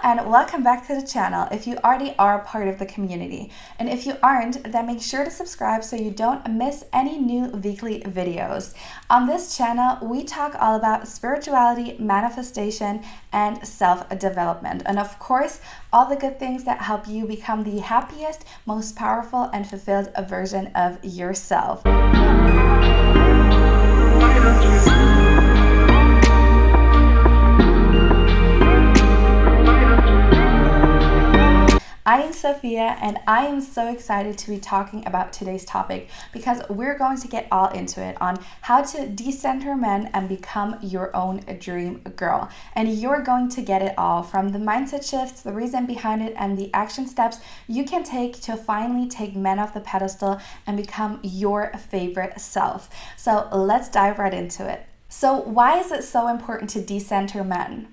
and welcome back to the channel if you already are part of the community. And if you aren't, then make sure to subscribe so you don't miss any new weekly videos. On this channel, we talk all about spirituality, manifestation, and self-development. And of course, all the good things that help you become the happiest, most powerful, and fulfilled version of yourself. I am Sophia, and I am so excited to be talking about today's topic because we're going to get all into it on how to decenter men and become your own dream girl. And you're going to get it all from the mindset shifts, the reason behind it, and the action steps you can take to finally take men off the pedestal and become your favorite self. So let's dive right into it. So why is it so important to decenter men?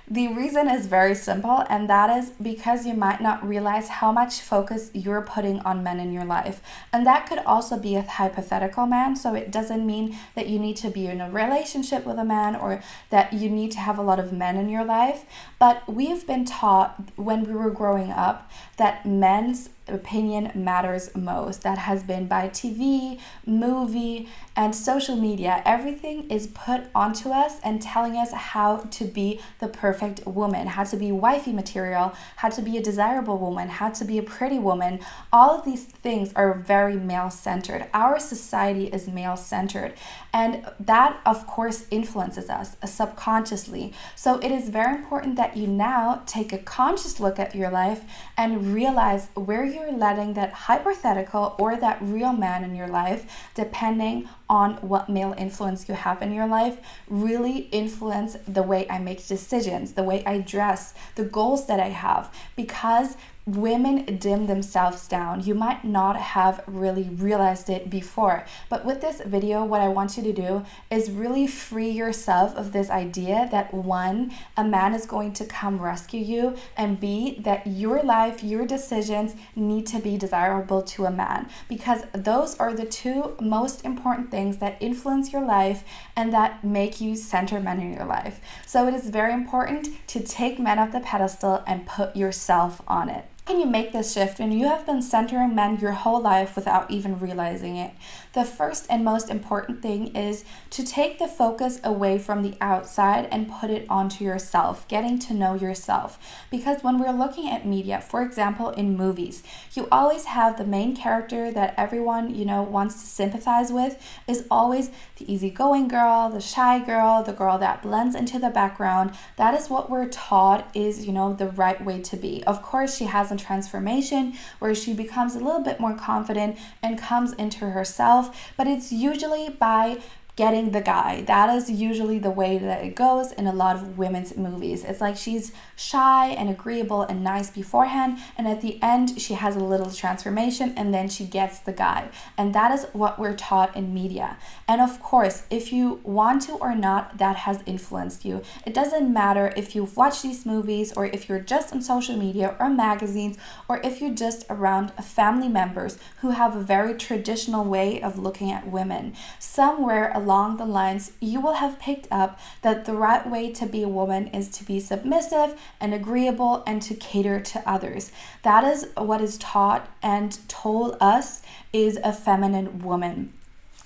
The reason is very simple, and that is because you might not realize how much focus you're putting on men in your life. And that could also be a hypothetical man, so it doesn't mean that you need to be in a relationship with a man or that you need to have a lot of men in your life. But we've been taught when we were growing up that men's opinion matters most. That has been by TV, movie, and social media. Everything is put onto us and telling us how to be the perfect woman, how to be wifey material, how to be a desirable woman, how to be a pretty woman. All of these things are very male-centered. Our society is male-centered, and that, of course, influences us subconsciously. So it is very important that you now take a conscious look at your life and realize where you're letting that hypothetical or that real man in your life, depending on what male influence you have in your life, really influence the way I make decisions, the way I dress, the goals that I have, because women dim themselves down. You might not have really realized it before, but with this video, what I want you to do is really free yourself of this idea that one, a man is going to come rescue you, and B, that your life, your decisions need to be desirable to a man, because those are the two most important things that influence your life and that make you center men in your life. So it is very important to take men off the pedestal and put yourself on it. Can you make this shift when you have been centering men your whole life without even realizing it? The first and most important thing is to take the focus away from the outside and put it onto yourself, getting to know yourself. Because when we're looking at media, for example, in movies, you always have the main character that everyone, wants to sympathize with is always the easygoing girl, the shy girl, the girl that blends into the background. That is what we're taught is, the right way to be. Of course, she has a transformation where she becomes a little bit more confident and comes into herself, but it's usually by getting the guy. That is usually the way that it goes in a lot of women's movies. It's like she's shy and agreeable and nice beforehand, and at the end she has a little transformation and then she gets the guy. And that is what we're taught in media. And of course, if you want to or not, that has influenced you. It doesn't matter if you've watched these movies or if you're just on social media or magazines or if you're just around family members who have a very traditional way of looking at women. Somewhere along the lines, you will have picked up that the right way to be a woman is to be submissive and agreeable and to cater to others. That is what is taught and told us is a feminine woman.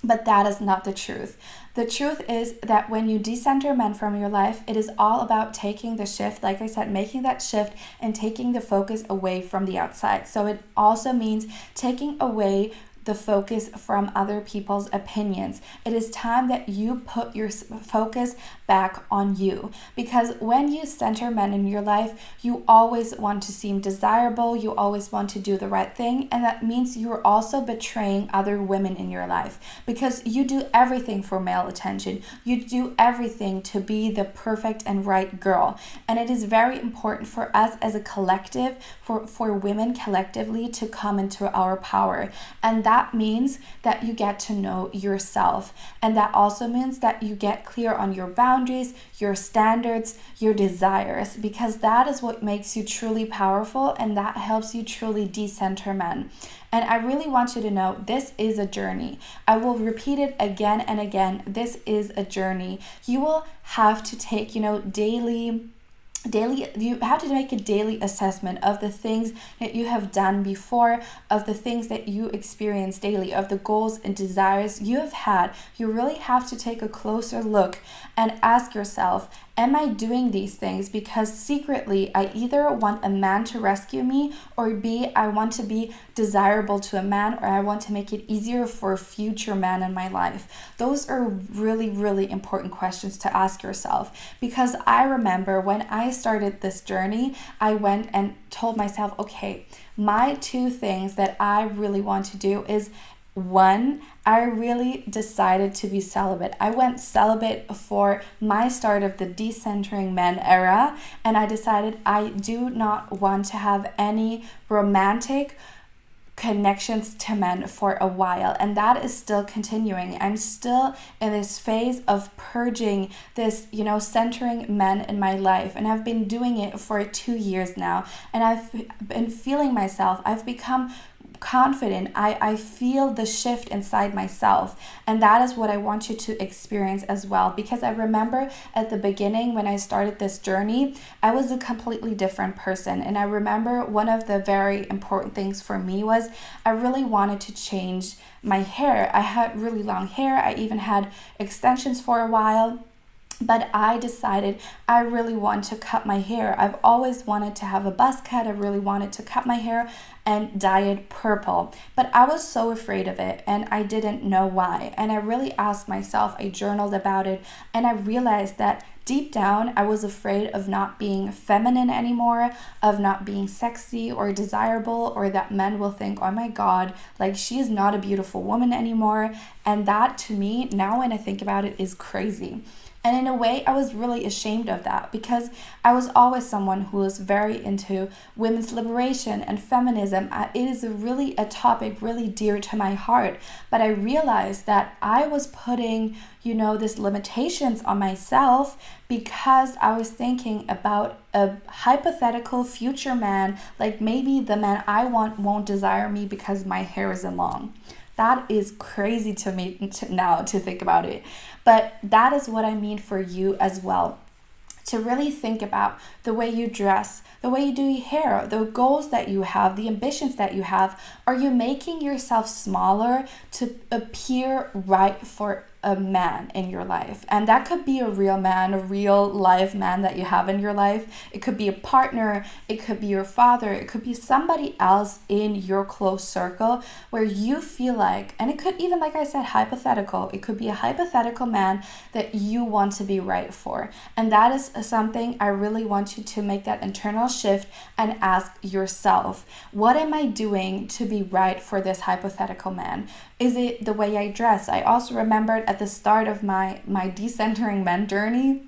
But that is not the truth. The truth is that when you decenter men from your life, it is all about taking the shift, like I said, making that shift and taking the focus away from the outside. So it also means taking away the focus from other people's opinions. It is time that you put your focus back on you, because when you center men in your life, you always want to seem desirable, you always want to do the right thing, and that means you're also betraying other women in your life, because you do everything for male attention. You do everything to be the perfect and right girl. And it is very important for us as a collective, for women collectively, to come into our power. And that means that you get to know yourself. And that also means that you get clear on your boundaries, your standards, your desires, because that is what makes you truly powerful, and that helps you truly decenter men. And I really want you to know this is a journey. I will repeat it again and again. This is a journey. You will have to take, daily you have to make a daily assessment of the things that you have done before, of the things that you experience daily, of the goals and desires you have had. You really have to take a closer look and ask yourself, am I doing these things because secretly I either want a man to rescue me, or B, I want to be desirable to a man, or I want to make it easier for a future man in my life? Those are really, really important questions to ask yourself, because I remember when I started this journey, I went and told myself, okay, my two things that I really want to do is, one, I really decided to be celibate. I went celibate for my start of the decentering men era, and I decided I do not want to have any romantic connections to men for a while, and that is still continuing. I'm still in this phase of purging this, centering men in my life, and I've been doing it for 2 years now, and I've been feeling myself. I've become confident. I feel the shift inside myself, and that is what I want you to experience as well, because I remember at the beginning when I started this journey, I was a completely different person. And I remember one of the very important things for me was I really wanted to change my hair. I had really long hair. I even had extensions for a while. But I decided I really want to cut my hair. I've always wanted to have a buzz cut. I really wanted to cut my hair and dye it purple. But I was so afraid of it, and I didn't know why. And I really asked myself, I journaled about it, and I realized that deep down, I was afraid of not being feminine anymore, of not being sexy or desirable, or that men will think, oh my God, like she is not a beautiful woman anymore. And that, to me, now when I think about it, is crazy. And in a way, I was really ashamed of that, because I was always someone who was very into women's liberation and feminism. It is really a topic really dear to my heart. But I realized that I was putting, this limitations on myself, because I was thinking about a hypothetical future man, like maybe the man I want won't desire me because my hair isn't long. That is crazy to me now to think about it. But that is what I mean for you as well. To really think about the way you dress, the way you do your hair, the goals that you have, the ambitions that you have. Are you making yourself smaller to appear right for a man in your life? And that could be a real man, a real live man that you have in your life. It could be a partner, it could be your father, it could be somebody else in your close circle where you feel like, and it could even, like I said, hypothetical, it could be a hypothetical man that you want to be right for. And that is something I really want you to make that internal shift and ask yourself, what am I doing to be right for this hypothetical man? Is it the way I dress? I also remembered at the start of my decentering men journey,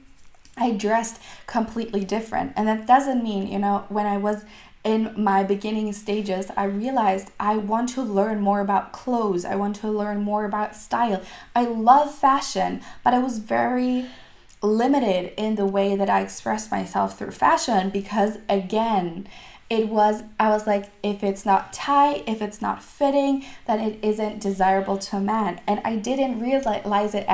I dressed completely different. And that doesn't mean, when I was in my beginning stages, I realized I want to learn more about clothes. I want to learn more about style. I love fashion, but I was very limited in the way that I expressed myself through fashion, because again, I was like, if it's not tight, if it's not fitting, then it isn't desirable to a man. And I didn't realize it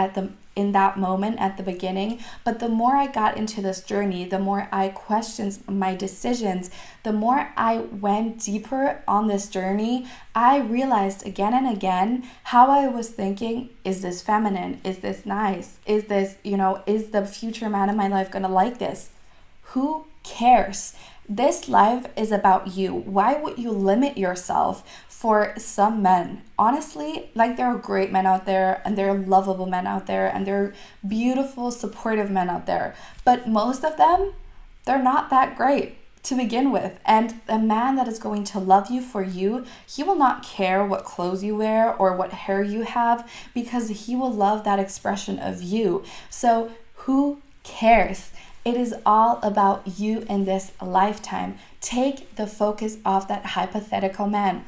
in that moment at the beginning. But the more I got into this journey, the more I questioned my decisions, the more I went deeper on this journey, I realized again and again how I was thinking, is this feminine? Is this nice? Is this, is the future man in my life gonna like this? Who cares? This life is about you. Why would you limit yourself for some men? Honestly, like, there are great men out there, and there are lovable men out there, and there are beautiful, supportive men out there. But most of them, they're not that great to begin with. And a man that is going to love you for you, he will not care what clothes you wear or what hair you have, because he will love that expression of you. So who cares? It is all about you in this lifetime. Take the focus off that hypothetical man.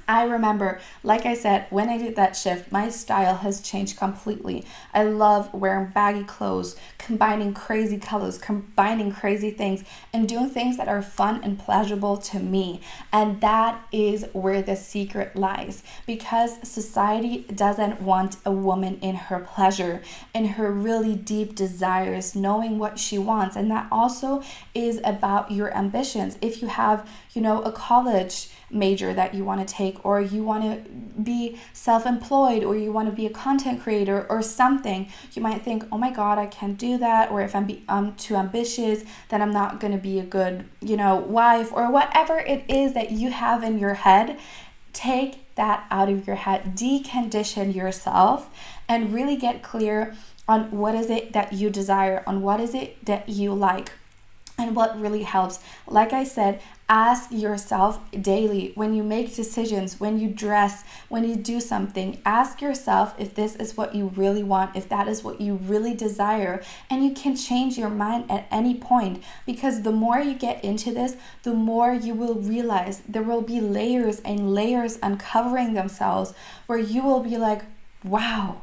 I remember, like I said, when I did that shift, my style has changed completely. I love wearing baggy clothes, combining crazy colors, combining crazy things, and doing things that are fun and pleasurable to me. And that is where the secret lies, because society doesn't want a woman in her pleasure, in her really deep desires, knowing what she wants. And that also is about your ambitions. If you have, a college major that you want to take, or you want to be self-employed, or you want to be a content creator or something, you might think, oh my god, I can't do that, or if I'm too ambitious, then I'm not going to be a good wife, or whatever it is that you have in your head. Take that out of your head, decondition yourself, and really get clear on what is it that you desire, on what is it that you like, and what really helps. Like I said, ask yourself daily when you make decisions, when you dress, when you do something, ask yourself if this is what you really want, if that is what you really desire. And you can change your mind at any point, because the more you get into this, the more you will realize there will be layers and layers uncovering themselves, where you will be like, wow,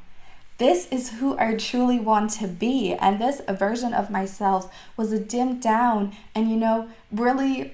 this is who I truly want to be. And this version of myself was a dimmed down and, really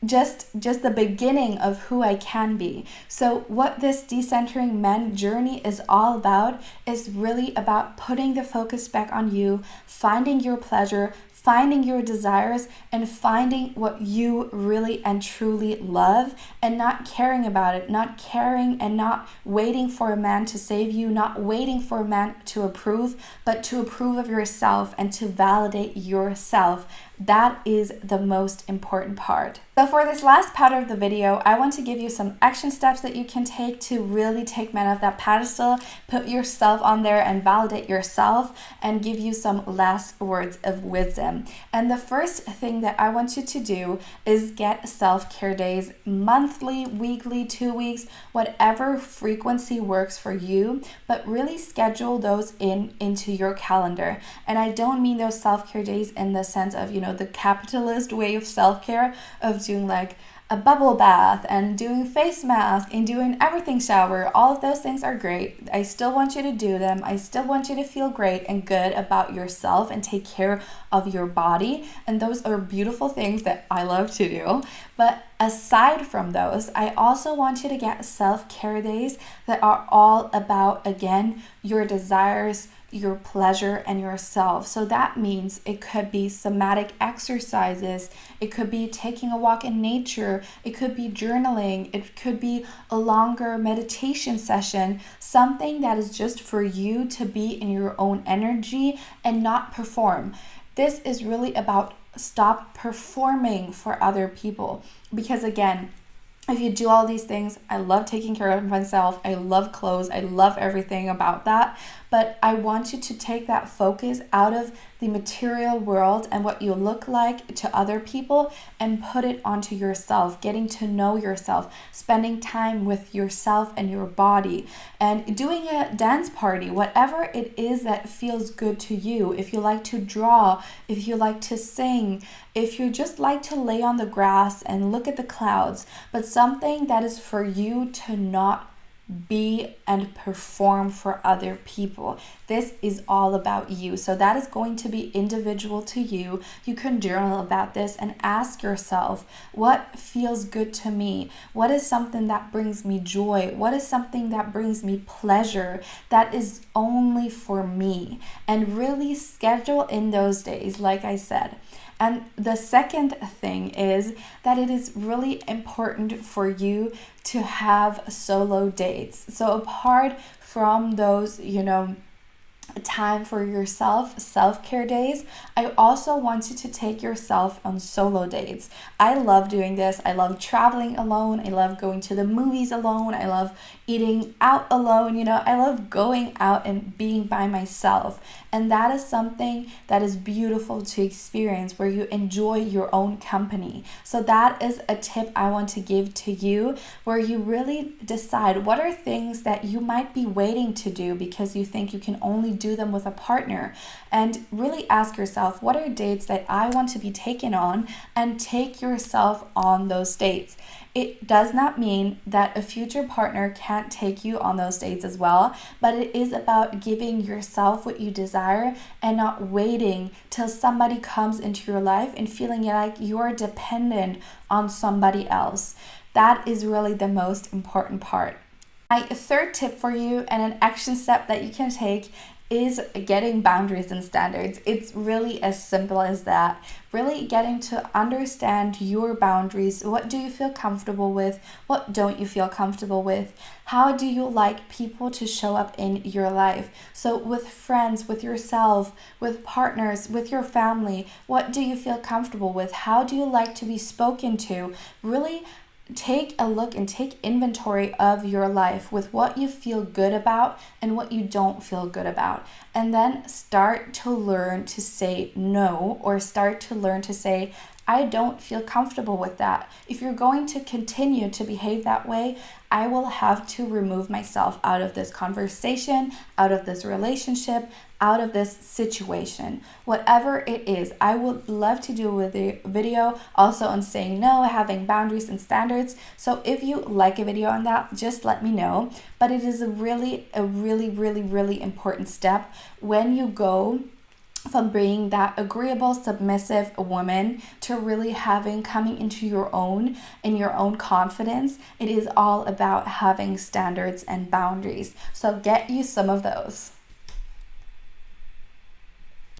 just the beginning of who I can be. So what this decentering men journey is all about is really about putting the focus back on you, finding your pleasure, finding your desires, and finding what you really and truly love, and not caring about it, not caring and not waiting for a man to save you, not waiting for a man to approve, but to approve of yourself and to validate yourself. That is the most important part. So for this last part of the video, I want to give you some action steps that you can take to really take men off that pedestal, put yourself on there and validate yourself, and give you some last words of wisdom. And the first thing that I want you to do is get self-care days, monthly, weekly, 2 weeks, whatever frequency works for you, but really schedule those into your calendar. And I don't mean those self-care days in the sense of, the capitalist way of self-care, of doing like a bubble bath and doing face mask and doing everything shower. All of those things are great. I still want you to do them. I still want you to feel great and good about yourself and take care of your body. And those are beautiful things that I love to do. But aside from those, I also want you to get self-care days that are all about, again, your desires, your pleasure, and yourself. So that means it could be somatic exercises, it could be taking a walk in nature, it could be journaling, it could be a longer meditation session, something that is just for you to be in your own energy and not perform. This is really about stop performing for other people, because again, if you do all these things, I love taking care of myself, I love clothes, I love everything about that, but I want you to take that focus out of the material world and what you look like to other people and put it onto yourself, getting to know yourself, spending time with yourself and your body, and doing a dance party, whatever it is that feels good to you. If you like to draw, if you like to sing, if you just like to lay on the grass and look at the clouds, but something that is for you to not be and perform for other people. This is all about you. So that is going to be individual to you. You can journal about this and ask yourself, what feels good to me? What is something that brings me joy? What is something that brings me pleasure that is only for me? And really schedule in those days, like I said. And the second thing is that it is really important for you to have solo dates. So apart from those, time for yourself, self-care days, I also want you to take yourself on solo dates. I love doing this. I love traveling alone. I love going to the movies alone. I love eating out alone. I love going out and being by myself. And that is something that is beautiful to experience, where you enjoy your own company. So that is a tip I want to give to you, where you really decide what are things that you might be waiting to do because you think you can only do them with a partner. And really ask yourself, what are dates that I want to be taken on, and take yourself on those dates. It does not mean that a future partner can't take you on those dates as well, but it is about giving yourself what you desire and not waiting till somebody comes into your life and feeling like you're dependent on somebody else. That is really the most important part. My third tip for you, and an action step that you can take, is getting boundaries and standards. It's really as simple as that. Really getting to understand your boundaries. What do you feel comfortable with? What don't you feel comfortable with? How do you like people to show up in your life? So with friends, with yourself, with partners, with your family, what do you feel comfortable with? How do you like to be spoken to? Really take a look and take inventory of your life with what you feel good about and what you don't feel good about. And then start to learn to say no, or start to learn to say, I don't feel comfortable with that. If you're going to continue to behave that way, I will have to remove myself out of this conversation, out of this relationship, out of this situation. Whatever it is, I would love to do with a video also on saying no, having boundaries and standards. So if you like a video on that, just let me know. But it is a really important step when you go from being that agreeable, submissive woman to really coming into your own and your own confidence. It is all about having standards and boundaries. So get you some of those.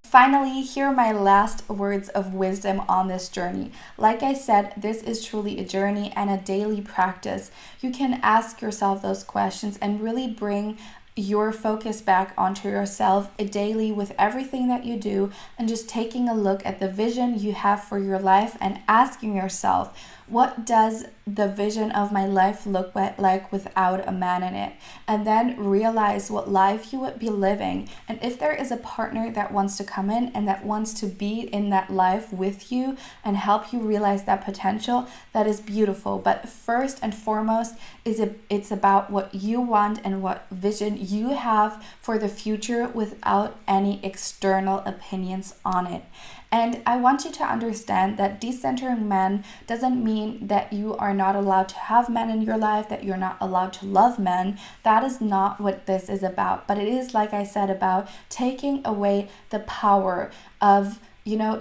Finally, here are my last words of wisdom on this journey. Like I said, this is truly a journey and a daily practice. You can ask yourself those questions and really bring your focus back onto yourself daily with everything that you do, and just taking a look at the vision you have for your life and asking yourself, what does the vision of my life look like without a man in it? And then realize what life you would be living. And if there is a partner that wants to come in and that wants to be in that life with you and help you realize that potential, that is beautiful. But first and foremost, it's about what you want and what vision you have for the future without any external opinions on it. And I want you to understand that decentering men doesn't mean that you are not allowed to have men in your life, that you're not allowed to love men. That is not what this is about. But it is, like I said, about taking away the power of,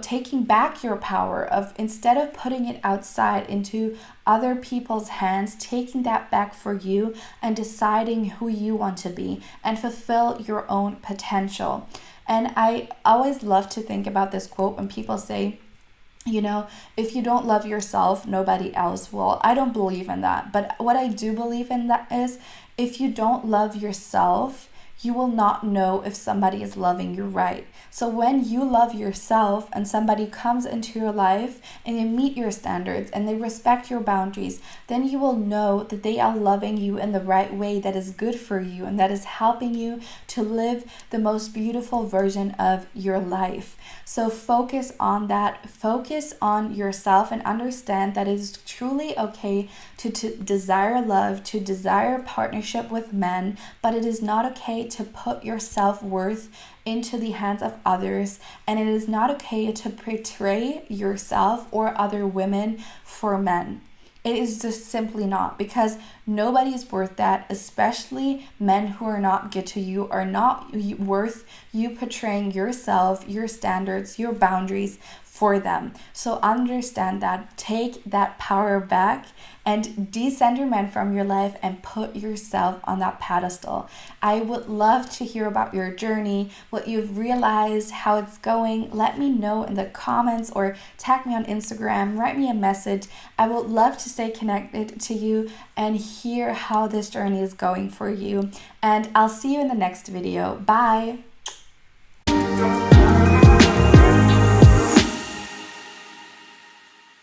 taking back your power of, instead of putting it outside into other people's hands, taking that back for you and deciding who you want to be and fulfill your own potential. And I always love to think about this quote when people say, if you don't love yourself, nobody else will. I don't believe in that. But what I do believe in that is, if you don't love yourself, you will not know if somebody is loving you right. So when you love yourself and somebody comes into your life and they meet your standards and they respect your boundaries, then you will know that they are loving you in the right way that is good for you and that is helping you to live the most beautiful version of your life. So focus on that. Focus on yourself and understand that it is truly okay to desire love, to desire partnership with men, but it is not okay to put your self-worth into the hands of others, and it is not okay to betray yourself or other women for men. It is just simply not, because nobody is worth that, especially men who are not good to you are not worth you portraying yourself, your standards, your boundaries for them. So understand that, take that power back and decenter men from your life and put yourself on that pedestal. I would love to hear about your journey, what you've realized, how it's going. Let me know in the comments or tag me on Instagram, write me a message. I would love to stay connected to you and hear how this journey is going for you. And I'll see you in the next video. Bye.